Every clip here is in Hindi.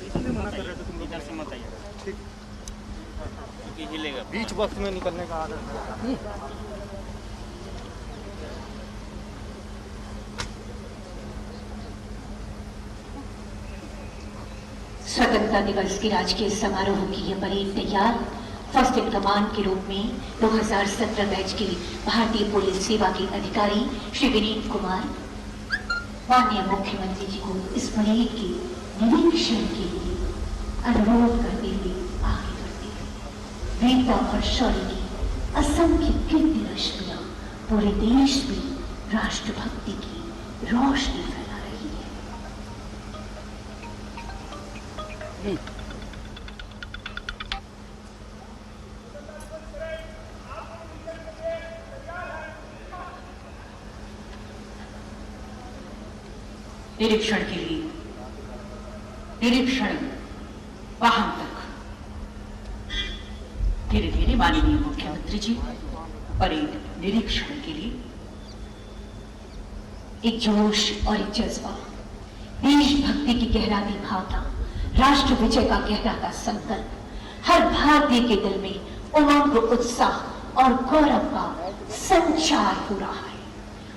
इसलिए मना कर रहे थे तुम लोग। इधर से मत आइए, ठीक, क्योंकि हिलेगा। बीच वक्त में निकलने का आदत है। स्वतंत्रता दिवस के राजकीय समारोह की यह परेड तैयार फर्स्ट इन कमांड के रूप में 2017 बैच के भारतीय पुलिस सेवा के अधिकारी श्री विनीत कुमार माननीय मुख्यमंत्री जी को इस परेड के निरीक्षण के लिए अनुरोध करते हुए आगे बढ़ते हैं। वीरता और शौर्य की असंख्य कीर्ति रश्मियां पूरे देश में राष्ट्रभक्ति की रोशनी फैला रही है। निरीक्षण के लिए निरीक्षण वाहन तक धीरे धीरे माननीय मुख्यमंत्री जी परेड निरीक्षण के लिए एक जोश और एक जज्बा, देशभक्ति की गहराती भावना, राष्ट्र विजय का गहराता संकल्प हर भारतीय के दिल में उमंग, उत्साह और गौरव का संचार हो रहा है।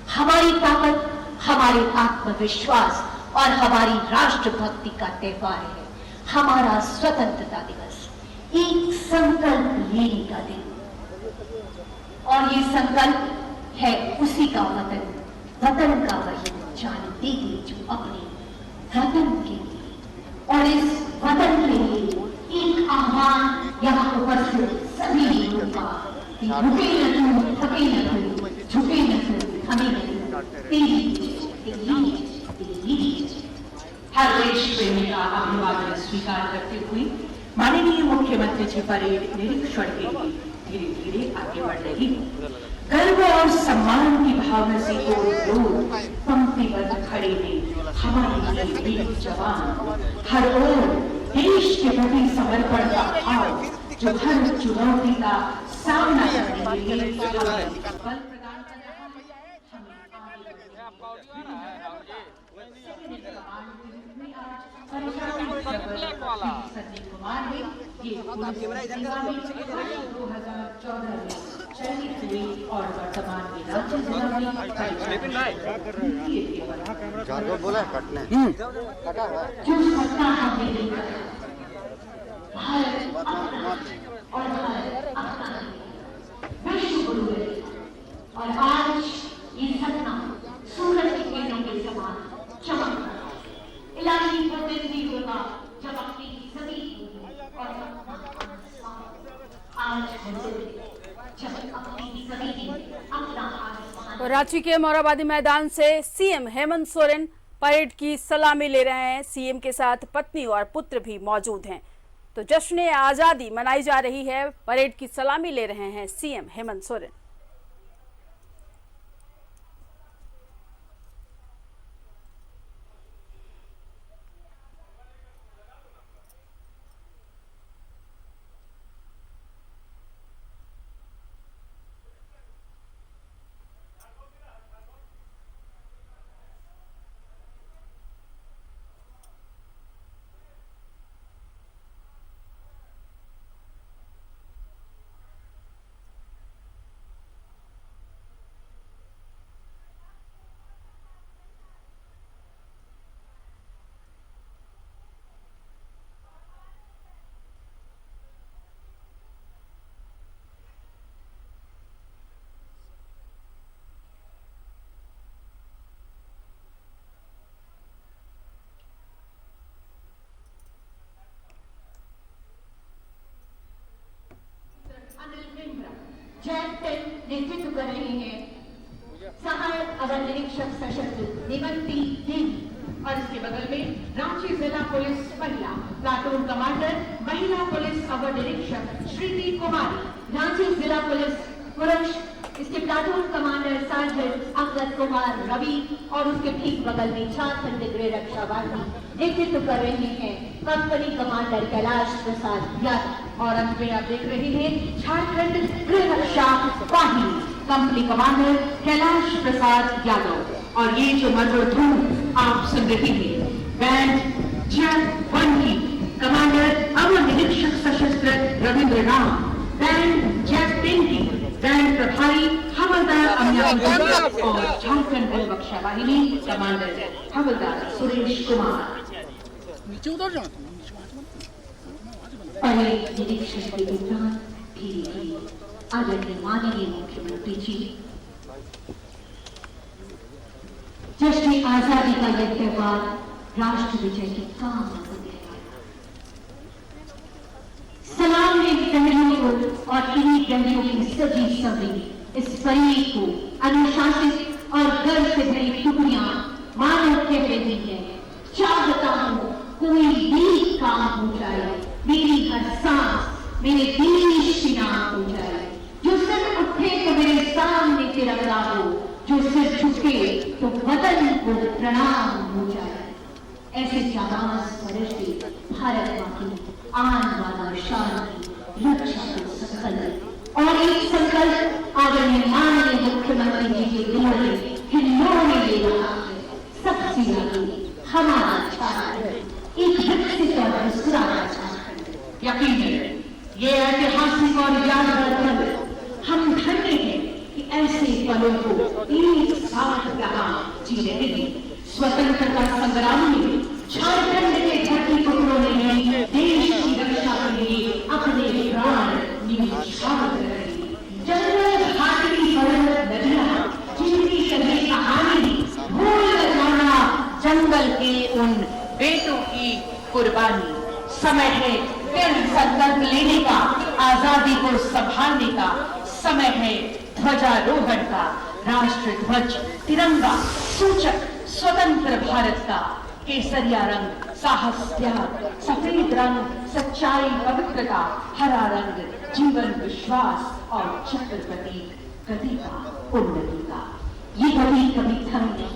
हमारी ताकत, हमारे आत्मविश्वास और हमारी राष्ट्रभक्ति का त्योहार है हमारा स्वतंत्रता दिवस, एक संकल्प लेने का दिन। और ये संकल्प है उसी का वतन, वतन का वही जान देगी जो अपने वतन के लिए। और इस वतन के लिए एक आह्वान यहाँ उपस्थित सभी लोगों का, रुके न तू, थके न तू, झुके न तू, हमें न तू, तेरी हर देश प्रेमी का अभिवादन स्वीकार करते हुए माननीय मुख्यमंत्री जी परेड निरीक्षण के लिए धीरे धीरे आगे बढ़ रही है। गर्व और सम्मान की भावना से लोग पंक्तिबद्ध खड़े हैं हमारे लिए वीर जवान, हर ओर देश के प्रति समर्पण का भाव जो हर चुनौती का सामना करने के लिए बल प्रदान कर संदीप कुमार है। ये 2014 में चयनित हुए और वर्तमान में राज्य जिला में बोला कटने जो सत्ता हमने लेकर भारत और विश्व गुरु है। और आज ये सपना सूरज की किरणों के समान चमक रहा है। इलाही वो दिन भी होगा जब अपनी सभी और आज जब अपनी सभी अपना तो रांची के मोराबादी मैदान से सीएम हेमंत सोरेन परेड की सलामी ले रहे हैं। सीएम के साथ पत्नी और पुत्र भी मौजूद हैं। तो जश्न आजादी मनाई जा रही है, परेड की सलामी ले रहे हैं सीएम हेमंत सोरेन। नेतृत्व कर रहे हैं सहायक अवर निरीक्षक सशस्त्र निमंती देवी। और इसके बगल में रांची जिला पुलिस महिला प्लाटून कमांडर महिला पुलिस अवर निरीक्षक श्रीति कुमारी, रांची जिला पुलिस पुरुष इसके platoon commander sergeant Angad Kumar Ravi और उसके ठीक बगल में झारखंड गृह रक्षा वाहिनी नेतृत्व कर रहे हैं कंपनी कमांडर कैलाश प्रसाद यादव। और अंत में आप देख रहे हैं झारखंड गृह रक्षा वाहिनी कंपनी कमांडर कैलाश प्रसाद यादव। और ये जो मधुर धूम आप सुन रहे हैं बैंड जय वन की कमांडर अवर निरीक्षक सशस्त्र रविंद्र राम, बैंड जैक पेंटी, बैंड प्रभारी हवलदार अमिताभ और झारखंड बलबख्शा वाहिनी कमांडर हवलदार सुरेश कुमार। परेड निरीक्षण के दौरान धीरे-धीरे आदरणीय माननीय मुख्यमंत्री जी जश्न आजादी का यह त्योहार राष्ट्र विजय के काम होते हैं। सलाम में पहलुओं को और इन्हीं पहलुओं की सजी संवरी इस परेड को अनुशासित और गर्व से भरी टुकड़ियां मानव कह रही है। चाहता हूं कोई भी काम हो जाए, मेरी हर सांस मेरे देश के नाम हो जाए। जो सिर उठे तो मेरे सामने तिरंगा हो, जो सिर झुके तो वतन को प्रणाम हो जाए। ऐसे जाबाज फरिश्ते भारत मां की आन वाला शान रक्षा को संकल्प और एक संकल्प आदरणीय माननीय मुख्यमंत्री जी के दिल में हिलोने ले रहा है। सबसे आगे हमारा झारखंड एक विकसित और मुस्कुराता झारखंड। यकीनन ये ऐतिहासिक और यादगार पल हम धन्य हैं कि ऐसे पलों को एक साथ यहाँ जी रहे हैं। स्वतंत्रता संग्राम में झारखंड के धरती पुत्रों ने भी देश की रक्षा के लिए अपने प्राण न्यौछावर कर रहे। जंगल घाट की पर्वत नदियां जिनकी कभी कहानी भूल न जाना, जंगल के उन बेटों की कुर्बानी। समय है फिर संकल्प लेने का, आजादी को संभालने का। समय है ध्वजारोहण का। राष्ट्र ध्वज तिरंगा सूचक स्वतंत्र भारत का। केसरिया रंग साहस त्याग, सफेद रंग सच्चाई पवित्रता, हरा रंग जीवन विश्वास और चक्र प्रतीक गति का उन्नति का। ये गति कभी थमे नहीं,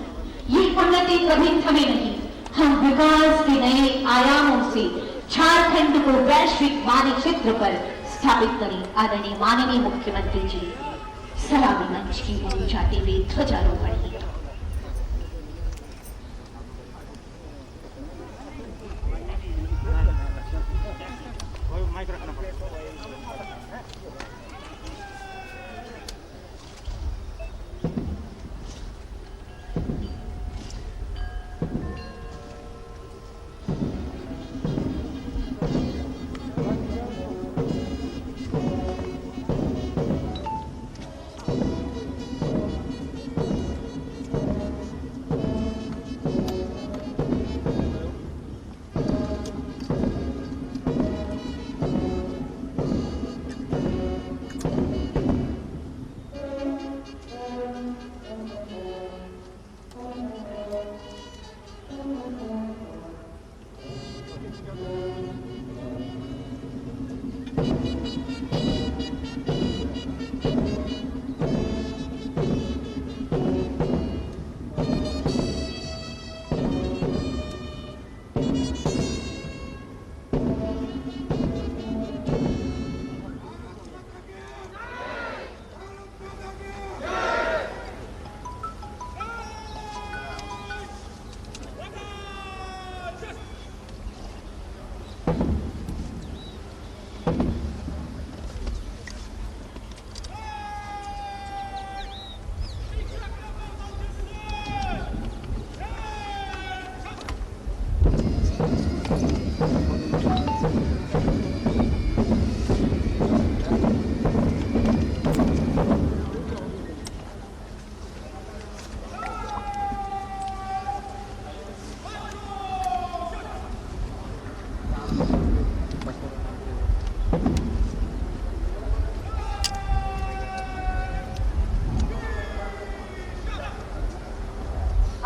ये उन्नति कभी थमे नहीं। हम विकास के नए आयामों से झारखंड को वैश्विक मानचित्र पर स्थापित करें। आदरणीय माननीय मुख्यमंत्री जी सलामी मंच की ओर जाते हुए ध्वजारोहण।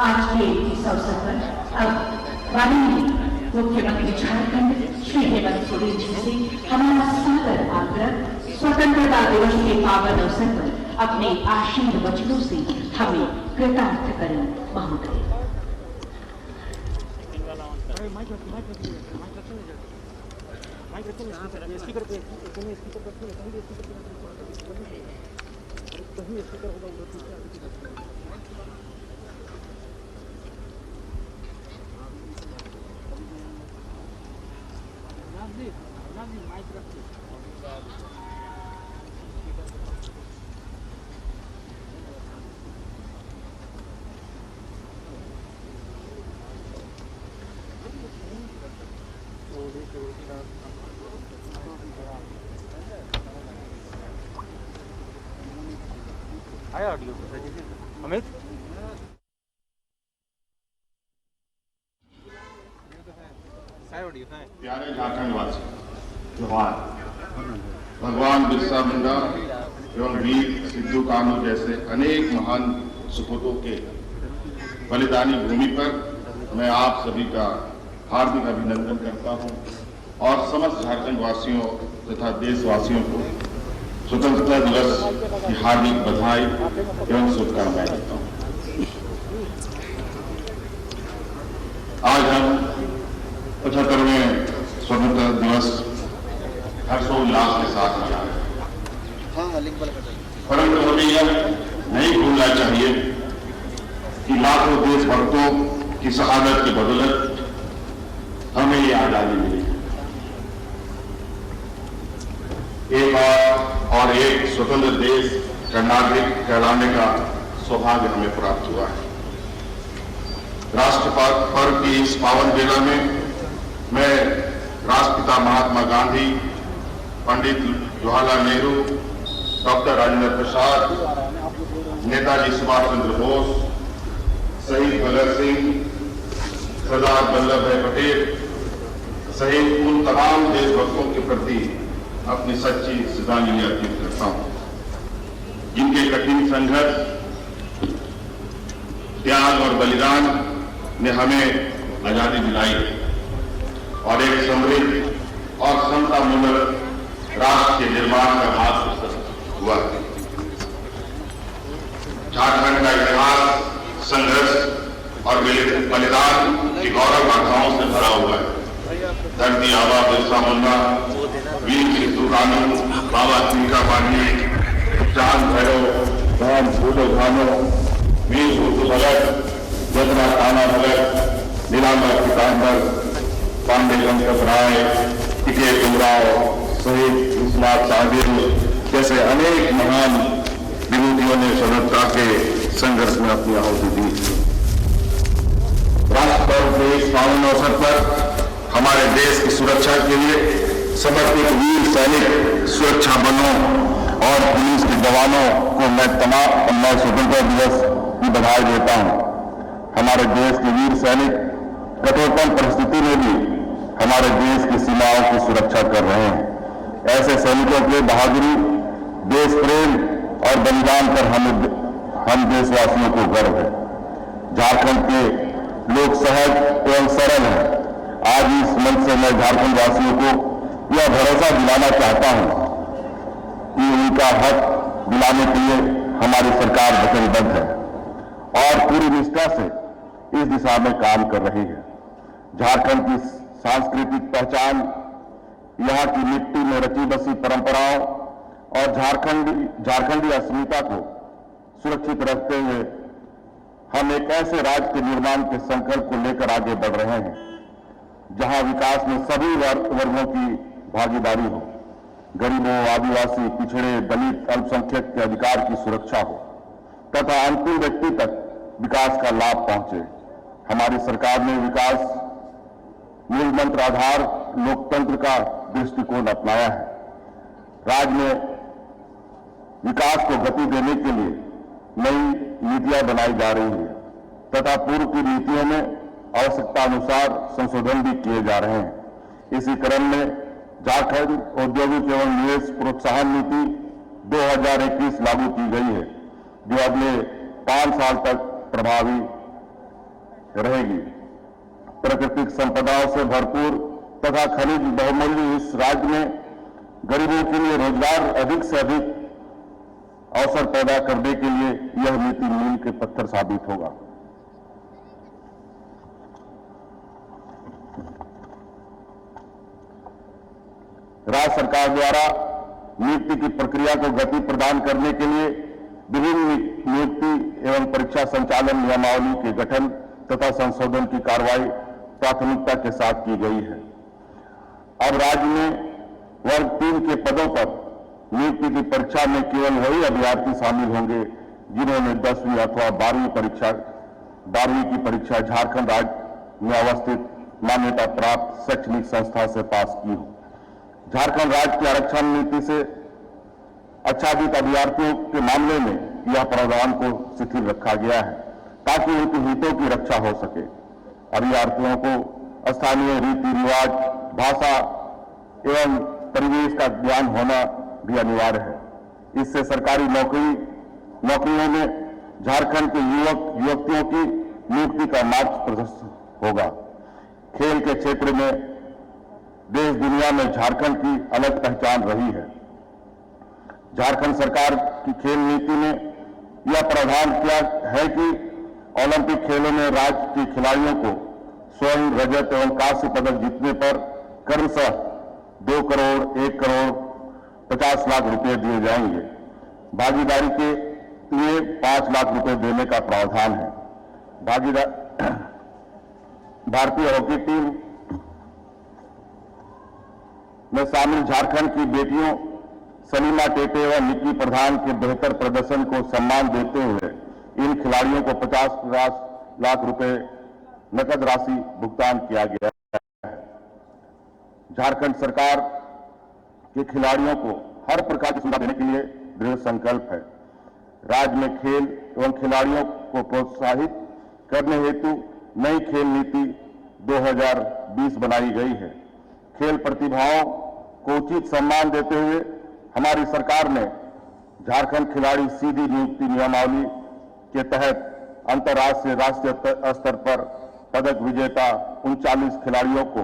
आज के इस अवसर पर अब माननीय मुख्यमंत्री झारखंड श्री हेमंत सोरेन जी से हमारा सादर आग्रह स्वतंत्रता दिवस के पावन अवसर पर अपने आशीर्वाद वचनों से हमें कृतार्थ करें। महोदय आया ऑडियो अमित प्यारे झारखंड वासी, जोहार। भगवान बिरसा मुंडा एवं वीर सिद्धू कान्हू जैसे अनेक महान सपूतों के बलिदानी भूमि पर मैं आप सभी का हार्दिक अभिनंदन करता हूं और समस्त झारखंड वासियों तथा देशवासियों को स्वतंत्रता दिवस की हार्दिक बधाई एवं शुभकामनाएं देता हूं। आज हम 75वें स्वतंत्रता दिवस हर्षोल्लास के साथ मना रहे हैं, परंतु हमें यह नहीं भूलना चाहिए कि लाखों देशभक्तों की शहादत की बदौलत हमें ये आजादी मिली है। एक और एक स्वतंत्र देश का नागरिक कहलाने का सौभाग्य हमें प्राप्त हुआ है। राष्ट्र पर्व की इस पावन बेला में मैं राष्ट्रपिता महात्मा गांधी, पंडित जवाहरलाल नेहरू, डॉक्टर राजेंद्र प्रसाद, नेताजी सुभाष चंद्र बोस, शहीद भगत सिंह, सरदार वल्लभ भाई पटेल सहित उन तमाम देशभक्तों के प्रति अपनी सच्ची श्रद्धांजलि अर्पित करता हूं, जिनके कठिन संघर्ष, त्याग और बलिदान ने हमें आजादी दिलाई है और एक समृद्ध और समतामूलक राष्ट्र के निर्माण का मार्ग प्रशस्त हुआ है। झारखंड का इतिहास संघर्ष और बलिदान की गौरव गाथाओं से भरा हुआ है। धरती आबा बिरसा मुंडा, वीर सिद्धू कान्हू, बाबा तिनका पांडे, चांद भैरव, बहन फूलो भानो, वीर बुद्धू भगत, जगन्नाथ कान्हा भगत, नीलांबर पीताम्बर, पांडे गणपत राय, टिके तुमराव, शहीद विश्वनाथ साहब जैसे अनेक महान विभूतियों ने स्वतंत्रता के संघर्ष में अपनी आहुति दी। राष्ट्र पर्व के इस पावन अवसर पर हमारे देश की सुरक्षा के लिए समर्पित वीर सैनिक, सुरक्षा बलों और पुलिस के जवानों को मैं स्वतंत्रता दिवस की बधाई देता हूं। हमारे देश के वीर सैनिक कठोरतम परिस्थिति में भी हमारे देश की सीमाओं की सुरक्षा कर रहे हैं। ऐसे सैनिकों के बहादुरी, देश प्रेम और बलिदान पर हम देशवासियों को गर्व है। झारखंड के लोग सहज एवं सरल हैं। आज इस मंच से मैं झारखंड वासियों को यह भरोसा दिलाना चाहता हूं कि उनका हक दिलाने के लिए हमारी सरकार वचनबद्ध है और पूरी निष्ठा से इस दिशा में काम कर रही है। झारखंड की सांस्कृतिक पहचान, यहाँ की मिट्टी में रची बसी परंपराओं और झारखंडी अस्मिता को सुरक्षित रखते हुए हम एक ऐसे राज्य के निर्माण के संकल्प को लेकर आगे बढ़ रहे हैं, जहां विकास में सभी वर्गों की भागीदारी हो, गरीबों, आदिवासी, पिछड़े, दलित, अल्पसंख्यक के अधिकार की सुरक्षा हो तथा अंतिम व्यक्ति तक विकास का लाभ पहुंचे। हमारी सरकार ने विकास मूल मंत्र आधार लोकतंत्र का दृष्टिकोण अपनाया है। राज्य में विकास को गति देने के लिए नई नीतियां बनाई जा रही है तथा पूर्व की नीतियों में आवश्यकता अनुसार संशोधन भी किए जा रहे हैं। इसी क्रम में झारखंड औद्योगिक एवं निवेश प्रोत्साहन नीति 2021 लागू की गई है, जो अगले 5 साल तक प्रभावी रहेगी। प्राकृतिक संपदाओं से भरपूर तथा खनिज बहुमूल्य इस राज्य में गरीबों के लिए रोजगार अधिक से अधिक अवसर पैदा करने के लिए यह नीति मील के पत्थर साबित होगा। राज्य सरकार द्वारा नियुक्ति की प्रक्रिया को गति प्रदान करने के लिए विभिन्न नियुक्ति एवं परीक्षा संचालन नियमावली के गठन तथा संशोधन की कार्रवाई प्राथमिकता के साथ की गई है। अब राज्य में वर्ग 3 के पदों पर नियुक्ति की परीक्षा में केवल वही अभ्यर्थी शामिल होंगे जिन्होंने 10वीं अथवा 12वीं की परीक्षा झारखंड राज्य में अवस्थित मान्यता प्राप्त शैक्षणिक संस्था से पास की हो। झारखंड राज्य की आरक्षण नीति से आच्छादित अभ्यर्थियों के मामले में यह प्रावधान को शिथिल रखा गया है ताकि उनके हितों की रक्षा हो सके। अभ्यर्थियों को स्थानीय रीति रिवाज, भाषा एवं परिवेश का ज्ञान होना भी अनिवार्य है। इससे सरकारी नौकरियों में झारखंड के युवक युवतियों की नियुक्ति का मार्ग प्रशस्त होगा। खेल के क्षेत्र में देश दुनिया में झारखंड की अलग पहचान रही है। झारखंड सरकार की खेल नीति में यह प्रावधान किया है कि ओलंपिक खेलों में राज्य के खिलाड़ियों को स्वर्ण, रजत एवं कांस्य पदक जीतने पर क्रमशः 2 करोड़, 1 करोड़ 50 लाख रुपए दिए जाएंगे। भागीदारी के लिए 5 लाख रुपए देने का प्रावधान है। भारतीय हॉकी टीम में शामिल झारखंड की बेटियों सलीमा टेटे व निक्की प्रधान के बेहतर प्रदर्शन को सम्मान देते हुए इन खिलाड़ियों को 50 लाख रुपए नकद राशि भुगतान किया गया है। झारखंड सरकार के खिलाड़ियों को हर प्रकार की सुविधा देने के लिए दृढ़ संकल्प है। राज्य में खेल एवं खिलाड़ियों को प्रोत्साहित करने हेतु नई खेल नीति 2020 बनाई गई है। खेल प्रतिभाओं को उचित सम्मान देते हुए हमारी सरकार ने झारखंड खिलाड़ी सीधी नियुक्ति नियमावली के तहत अंतर्राष्ट्रीय राष्ट्रीय स्तर पर पदक विजेता 39 खिलाड़ियों को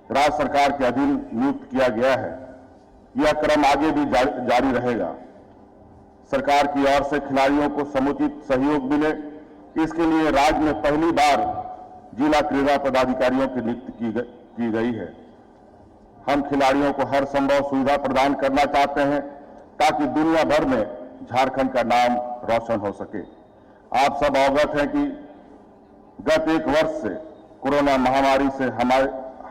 राज्य सरकार के अधीन नियुक्त किया गया है। यह क्रम आगे भी जारी रहेगा। सरकार की ओर से खिलाड़ियों को समुचित सहयोग मिले, इसके लिए राज्य में पहली बार जिला क्रीड़ा पदाधिकारियों की नियुक्ति की गई है। हम खिलाड़ियों को हर संभव सुविधा प्रदान करना चाहते हैं ताकि दुनिया भर में झारखंड का नाम रोशन हो सके। आप सब अवगत हैं कि गत 1 वर्ष से कोरोना महामारी से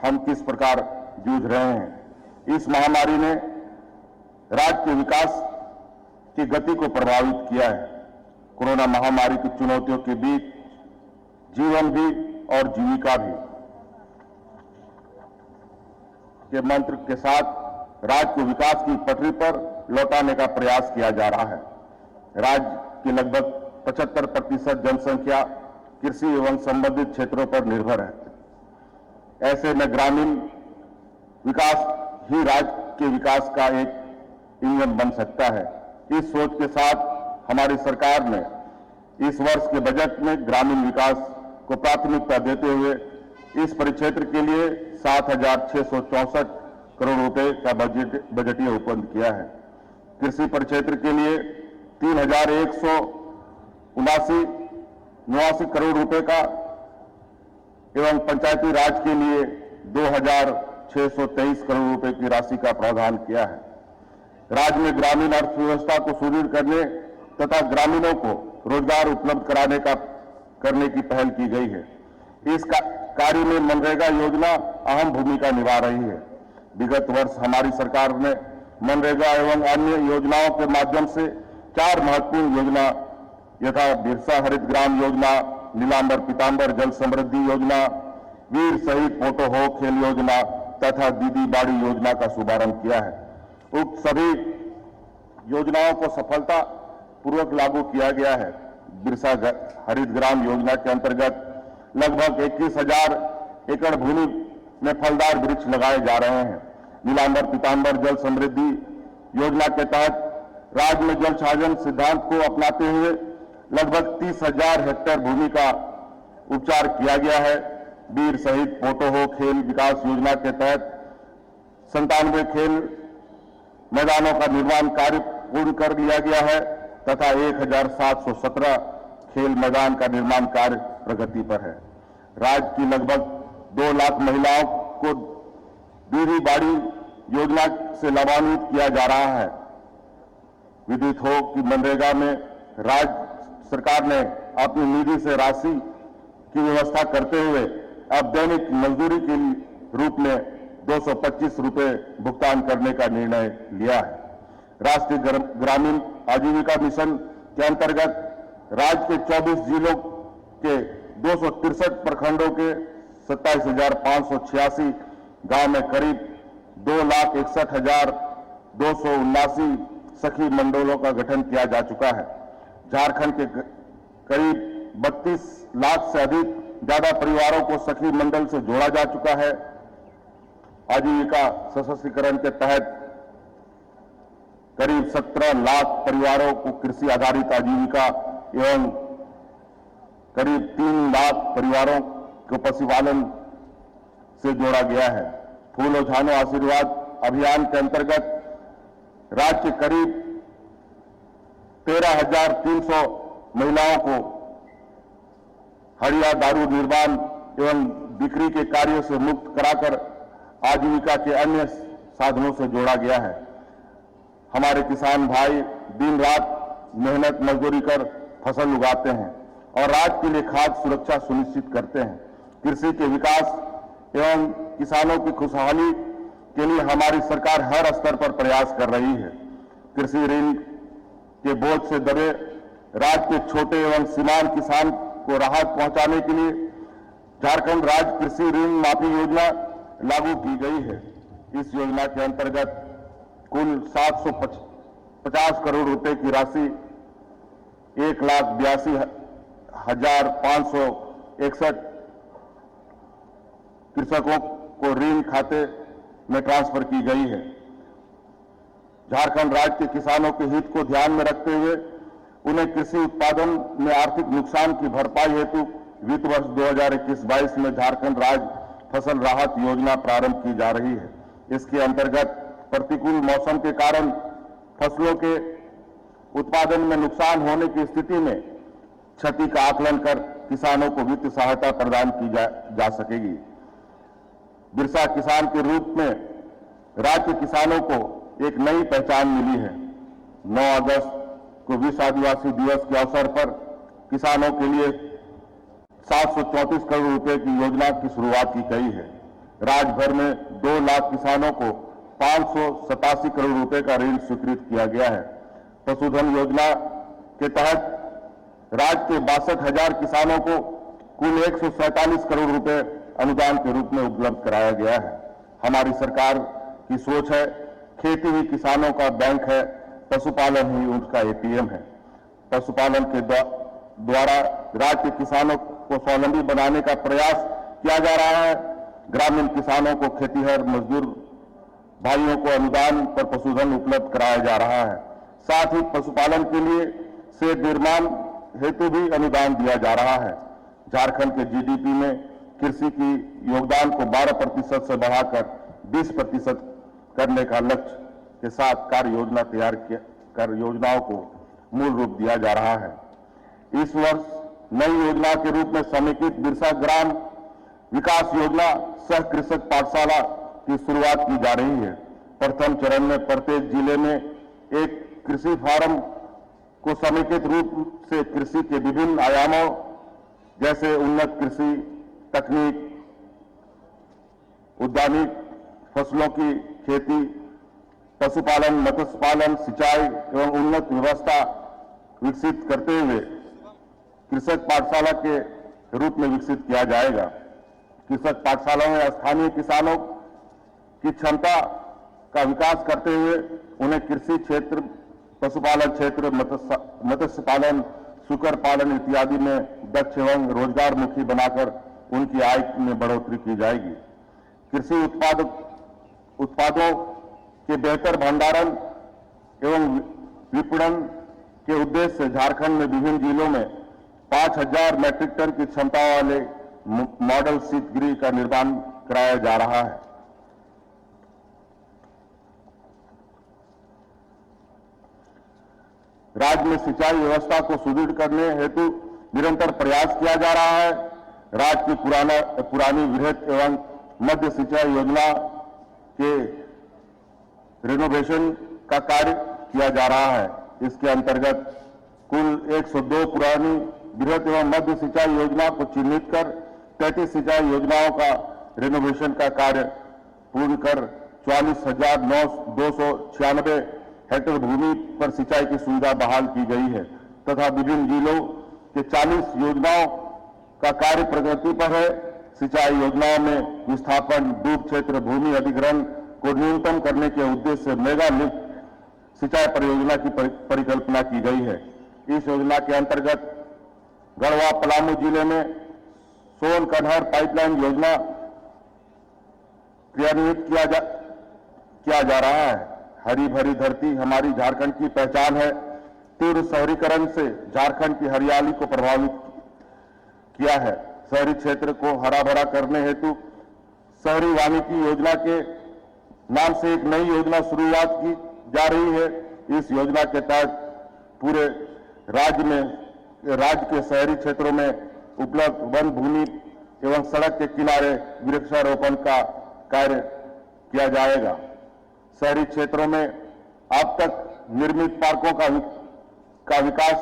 हम किस प्रकार जूझ रहे हैं। इस महामारी ने राज्य के विकास की गति को प्रभावित किया है। कोरोना महामारी की चुनौतियों के बीच जीवन भी और जीविका भी के मंत्र के साथ राज्य को विकास की पटरी पर लौटाने का प्रयास किया जा रहा है। राज्य की लगभग 75% जनसंख्या कृषि एवं संबंधित क्षेत्रों पर निर्भर है। ऐसे में ग्रामीण विकास ही राज्य के विकास का एक इंजन बन सकता है। इस सोच के साथ हमारी सरकार ने इस वर्ष के बजट में ग्रामीण विकास को प्राथमिकता देते हुए इस परिक्षेत्र के लिए 7,664 करोड़ रुपए का बजटीय उपलब्ध किया है। कृषि परिक्षेत्र के लिए 3,179 करोड़ रुपए का एवं पंचायती राज के लिए 2,623 करोड़ रुपए की राशि का प्रावधान किया है। राज्य में ग्रामीण अर्थव्यवस्था को सुदृढ़ करने तथा ग्रामीणों को रोजगार उपलब्ध करने की पहल की गई है। इस कार्य में मनरेगा योजना अहम भूमिका निभा रही है। विगत वर्ष हमारी सरकार ने मनरेगा एवं अन्य योजनाओं के माध्यम से 4 महत्वपूर्ण योजना यथा बिरसा हरित ग्राम योजना, नीलांबर पीतांबर जल समृद्धि योजना, वीर शहीद पोटो हो खेल योजना तथा दीदी बाड़ी योजना का शुभारंभ किया है। उक्त सभी योजनाओं को सफलता पूर्वक लागू किया गया है। बिरसा हरित ग्राम योजना के अंतर्गत लगभग 21,000 एकड़ भूमि में फलदार वृक्ष लगाए जा रहे हैं। नीलांबर पीतांबर जल समृद्धि योजना के तहत राज्य में जल छाजन सिद्धांत को अपनाते हुए लगभग 30,000 हेक्टेयर भूमि का उपचार किया गया है। वीर शहीद पोटो हो खेल विकास योजना के तहत 97 खेल मैदानों का निर्माण कार्य पूर्ण कर लिया गया है तथा 1,717 खेल मैदान का निर्माण कार्य प्रगति पर है। राज्य की लगभग 2 लाख महिलाओं को दीदी बाड़ी योजना से लाभान्वित किया जा रहा है। विदित हो कि मनरेगा में राज्य सरकार ने अपनी निधि से राशि की व्यवस्था करते हुए अब दैनिक मजदूरी के रूप में 225 रुपये भुगतान करने का निर्णय लिया है। राष्ट्रीय ग्रामीण आजीविका मिशन के अंतर्गत राज्य के 24 जिलों के 263 प्रखंडों के 27,586 गांव में करीब 2,61,279 सखी मंडलों का गठन किया जा चुका है। झारखंड के करीब 32 लाख से अधिक ज्यादा परिवारों को सखी मंडल से जोड़ा जा चुका है। आजीविका सशक्तिकरण के तहत करीब 17 लाख परिवारों को कृषि आधारित आजीविका एवं करीब 3 लाख परिवारों को पशुपालन से जोड़ा गया है। फूलो झानो आशीर्वाद अभियान के अंतर्गत राज्य के करीब 13,300 महिलाओं को हड़िया दारू निर्माण एवं बिक्री के कार्यों से मुक्त कराकर आजीविका के अन्य साधनों से जोड़ा गया है। हमारे किसान भाई दिन रात मेहनत मजदूरी कर फसल उगाते हैं और राज्य के लिए खाद्य सुरक्षा सुनिश्चित करते हैं। कृषि के विकास एवं किसानों की खुशहाली के लिए हमारी सरकार हर स्तर पर प्रयास कर रही है। कृषि ऋण के बोझ से दबे राज्य के छोटे एवं सीमांत किसान को राहत पहुंचाने के लिए झारखंड राज्य कृषि ऋण माफी योजना लागू की गई है। इस योजना के अंतर्गत कुल 750 करोड़ रुपए की राशि 1,82,561 कृषकों को ऋण खाते में ट्रांसफर की गई है। झारखंड राज्य के किसानों के हित को ध्यान में रखते हुए उन्हें कृषि उत्पादन में आर्थिक नुकसान की भरपाई हेतु वित्त वर्ष 2021-22 में झारखंड राज्य फसल राहत योजना प्रारंभ की जा रही है। इसके अंतर्गत प्रतिकूल मौसम के कारण फसलों के उत्पादन में नुकसान होने की स्थिति में क्षति का आकलन कर किसानों को वित्तीय सहायता प्रदान की जा सकेगी। बिरसा किसान के रूप में राज्य के किसानों को एक नई पहचान मिली है। 9 अगस्त को विश्व आदिवासी दिवस के अवसर पर किसानों के लिए 734 करोड़ रुपए की योजना की शुरुआत की गई है। राज्य भर में 2 लाख किसानों को 587 करोड़ रुपए का ऋण स्वीकृत किया गया है। पशुधन योजना के तहत राज्य के 62,000 किसानों को कुल 147 करोड़ रुपए अनुदान के रूप में उपलब्ध कराया गया है। हमारी सरकार की सोच है, खेती ही किसानों का बैंक है, पशुपालन ही उनका एटीएम है। पशुपालन के द्वारा राज्य के किसानों को स्वावलंबी बनाने का प्रयास किया जा रहा है। ग्रामीण किसानों को खेतीहर मजदूर भाइयों को अनुदान पर पशुधन उपलब्ध कराया जा रहा है। साथ ही पशुपालन के लिए शेड निर्माण हेतु भी अनुदान दिया जा रहा है। झारखंड के जीडीपी में कृषि की योगदान को 12% से बढ़ाकर 20% करने का लक्ष्य के साथ कार्य योजना तैयार कर योजनाओं को मूल रूप दिया जा रहा है। इस वर्ष नई योजना के रूप में समेकित बिरसा ग्राम विकास योजना सह कृषक पाठशाला की शुरुआत की जा रही है। प्रथम चरण में प्रत्येक जिले में एक कृषि फार्म को समेकित रूप से कृषि के विभिन्न आयामों जैसे उन्नत कृषि तकनीक, उद्यानिक फसलों की खेती, पशुपालन, मत्स्य पालन, सिंचाई एवं उन्नत व्यवस्था विकसित करते हुए कृषक पाठशाला के रूप में विकसित किया जाएगा। कृषक पाठशाला में स्थानीय किसानों की क्षमता का विकास करते हुए उन्हें कृषि क्षेत्र, पशुपालन क्षेत्र, मत्स्य पालन, सुकर पालन इत्यादि में दक्ष एवं रोजगार मुखी बनाकर उनकी आय में बढ़ोतरी की जाएगी। कृषि उत्पादों के बेहतर भंडारण एवं विपणन के उद्देश्य से झारखंड में विभिन्न जिलों में 5,000 मैट्रिक टन की क्षमता वाले मॉडल शीतगृह का निर्माण कराया जा रहा है। राज्य में सिंचाई व्यवस्था को सुदृढ़ करने हेतु निरंतर प्रयास किया जा रहा है। राज्य की पुरानी वृहत एवं मध्य सिंचाई योजना के रिनोवेशन का कार्य किया जा रहा है। इसके अंतर्गत कुल 102 पुरानी बृहत एवं मध्य सिंचाई योजना को चिन्हित कर 33 सिंचाई योजनाओं का रिनोवेशन का कार्य पूर्ण कर 44,296 हेक्टेयर भूमि पर सिंचाई की सुविधा बहाल की गई है तथा विभिन्न जिलों के 40 योजनाओं का कार्य प्रगति पर है। सिंचाई योजनाओं में विस्थापन, डूब क्षेत्र, भूमि अधिग्रहण को न्यूनतम करने के उद्देश्य से मेगा लिफ्ट सिंचाई परियोजना की परिकल्पना की गई है। इस योजना के अंतर्गत गढ़वा पलामू जिले में सोन कन्हर पाइपलाइन योजना क्रियान्वित किया जा रहा है। हरी भरी धरती हमारी झारखंड की पहचान है। तीव्र शहरीकरण से झारखंड की हरियाली को प्रभावित किया है। शहरी क्षेत्र को हरा भरा करने हेतु शहरी वानिकी योजना के नाम से एक नई योजना शुरुआत की जा रही है। इस योजना के तहत पूरे राज्य के शहरी क्षेत्रों में उपलब्ध वन भूमि एवं सड़क के किनारे वृक्षारोपण का कार्य किया जाएगा। शहरी क्षेत्रों में अब तक निर्मित पार्कों का विकास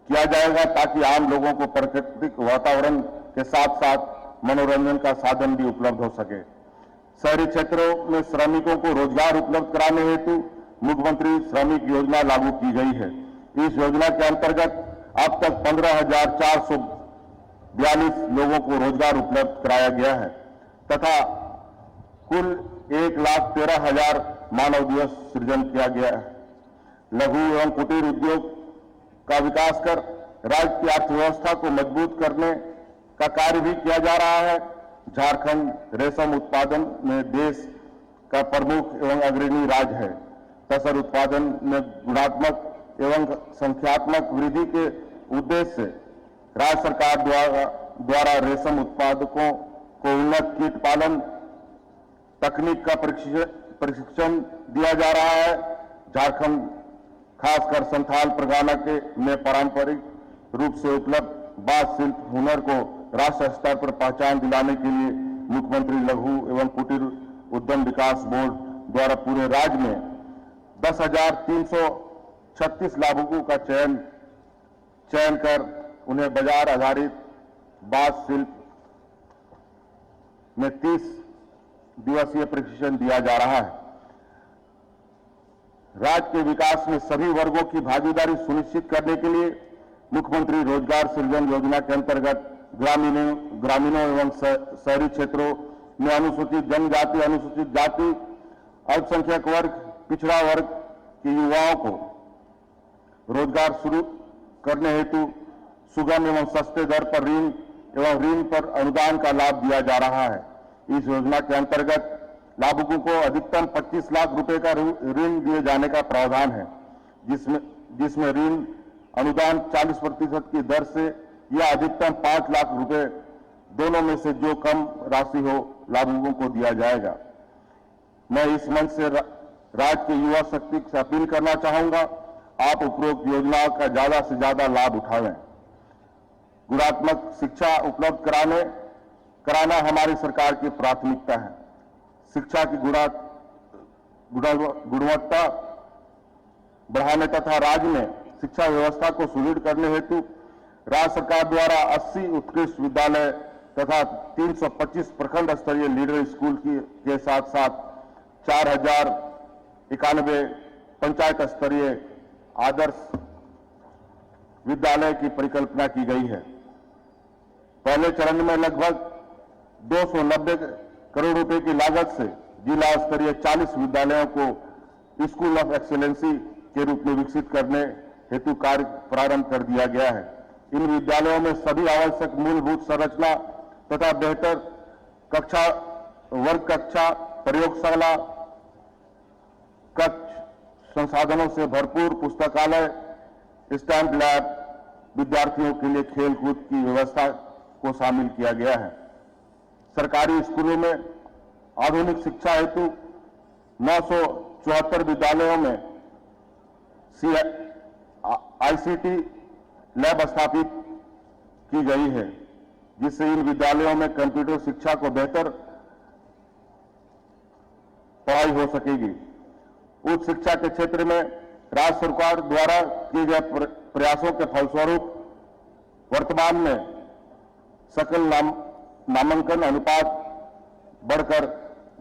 किया जाएगा ताकि आम लोगों को प्राकृतिक वातावरण के साथ साथ मनोरंजन का साधन भी उपलब्ध हो सके। शहरी क्षेत्रों में श्रमिकों को रोजगार उपलब्ध कराने हेतु मुख्यमंत्री श्रमिक योजना लागू की गई है। इस योजना के अंतर्गत अब तक 15,442 लोगों को रोजगार उपलब्ध कराया गया है तथा कुल 1,13,000 मानव दिवस सृजन किया गया है। लघु एवं कुटीर उद्योग का विकास कर राज्य की अर्थव्यवस्था को मजबूत करने का कार्य भी किया जा रहा है। झारखंड रेशम उत्पादन में देश का प्रमुख एवं अग्रणी राज्य है। तसर उत्पादन में गुणात्मक एवं संख्यात्मक वृद्धि के उद्देश्य से राज्य सरकार द्वारा रेशम उत्पादकों को उन्नत कीट पालन तकनीक का प्रशिक्षण दिया जा रहा है। झारखंड खासकर संथाल परगना में पारंपरिक रूप से उपलब्ध बांस शिल्प हुनर को राष्ट्रीय स्तर पर पहचान दिलाने के लिए मुख्यमंत्री लघु एवं कुटीर उद्यम विकास बोर्ड द्वारा पूरे राज्य में 10,336 लाभुकों का चयन कर उन्हें बाजार आधारित बांस शिल्प में 30 दिवसीय प्रशिक्षण दिया जा रहा है। राज्य के विकास में सभी वर्गों की भागीदारी सुनिश्चित करने के लिए मुख्यमंत्री रोजगार सृजन योजना के अंतर्गत ग्रामीणों एवं शहरी क्षेत्रों में अनुसूचित जनजाति, अनुसूचित जाति, अल्पसंख्यक वर्ग, पिछड़ा वर्ग के युवाओं को रोजगार शुरू करने हेतु सुगम एवं सस्ते दर पर ऋण एवं ऋण पर अनुदान का लाभ दिया जा रहा है। इस योजना के अंतर्गत लाभुकों को अधिकतम 25 लाख रुपए का ऋण दिए जाने का प्रावधान है, जिसमें ऋण अनुदान 40% की दर से या अधिकतम 5 लाख रुपए दोनों में से जो कम राशि हो लाभुकों को दिया जाएगा। मैं इस मंच से राज्य के युवा शक्ति से अपील करना चाहूंगा, आप उपरोक्त योजनाओं का ज्यादा से ज्यादा लाभ उठावें। गुणात्मक शिक्षा उपलब्ध कराना हमारी सरकार की प्राथमिकता है। शिक्षा की गुणवत्ता बढ़ाने तथा राज्य में शिक्षा व्यवस्था को सुदृढ़ करने हेतु राज्य सरकार द्वारा 80 उत्कृष्ट विद्यालय तथा 325 प्रखंड स्तरीय लीडर स्कूल के साथ साथ 4,091 पंचायत स्तरीय आदर्श विद्यालय की परिकल्पना की गई है। पहले चरण में लगभग 290 करोड़ रुपए की लागत से जिला स्तरीय 40 विद्यालयों को स्कूल ऑफ एक्सीलेंसी के रूप में विकसित करने हेतु कार्य प्रारंभ कर दिया गया है। इन विद्यालयों में सभी आवश्यक मूलभूत संरचना तथा बेहतर वर्ग कक्षा, प्रयोगशाला, कक्ष संसाधनों से भरपूर पुस्तकालय, स्टैंप लैब, विद्यार्थियों के लिए खेलकूद की व्यवस्था को शामिल किया गया है। सरकारी स्कूलों में आधुनिक शिक्षा हेतु 974 विद्यालयों में ICT लैब स्थापित की गई है, जिससे इन विद्यालयों में कंप्यूटर शिक्षा को बेहतर पढ़ाई हो सकेगी। उच्च शिक्षा के क्षेत्र में राज्य सरकार द्वारा किए गए प्रयासों के फलस्वरूप वर्तमान में सकल नामांकन अनुपात बढ़कर